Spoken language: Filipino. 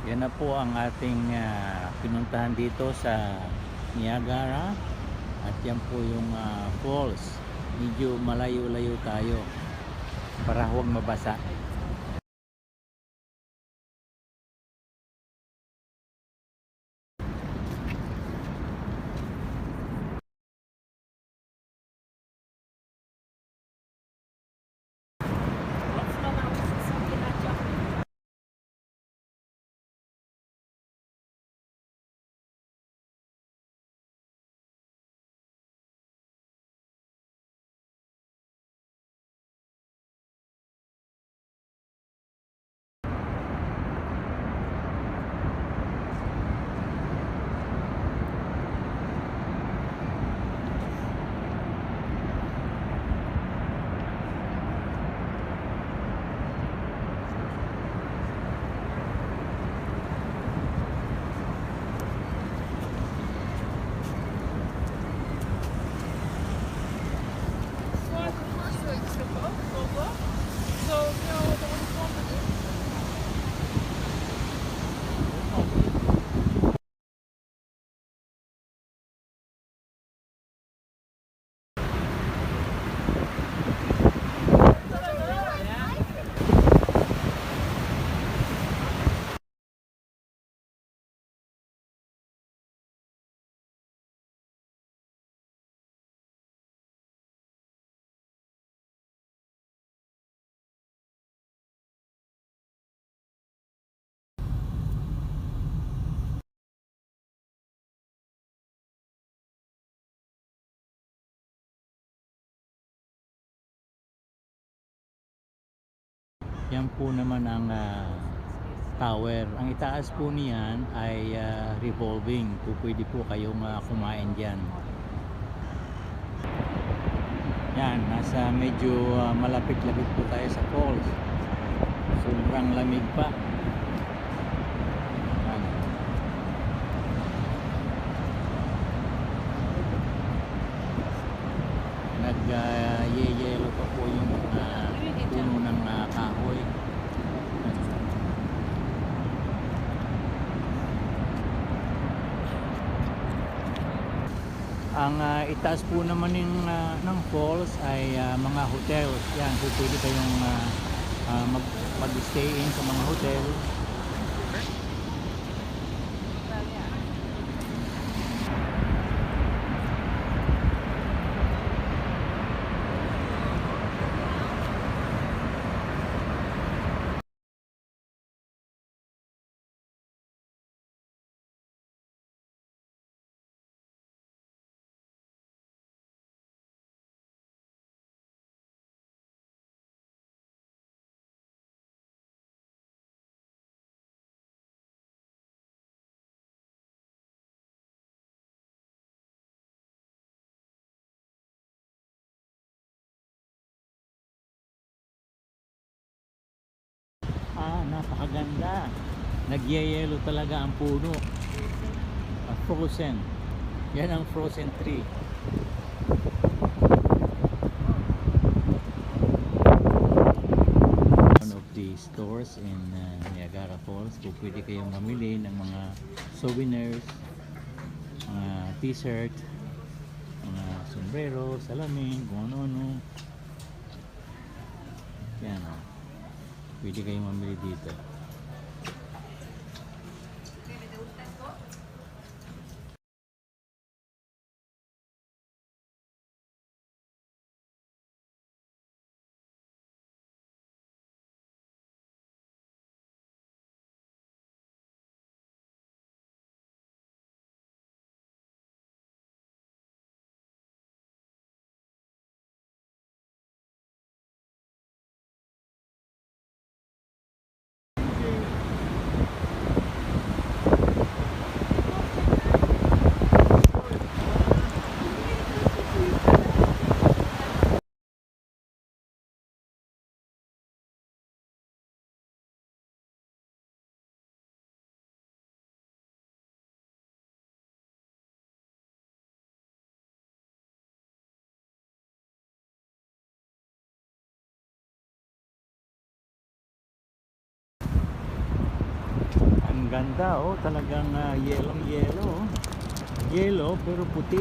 Yan na po ang ating pinuntahan dito sa Niagara. At yan po yung falls. Medyo malayo-layo tayo para huwag mabasa. Yan po naman ang tower. Ang itaas po niyan ay revolving. Pwede po kayong kumain dyan. Yan, nasa medyo malapit-lapit po tayo sa falls. Sobrang lamig pa. Yan. Nag-yeyelo pa po yung puno ng kahoy. Ang itaas po naman ng falls ay mga hotels. Yan, so pwede kayong mag-stay in sa mga hotel. Napakaganda. Nagyayelo talaga ang puno. Frozen. Yan ang frozen tree. One of the stores in Niagara Falls. Kung pwede kayong mamili ng mga souvenirs, mga t-shirt, mga sombrero, salamin, kung ano-ano. Yan o. Pwede kayong mamili dito. ganda oh, talagang yellow yellow oh. Yellow pero puti.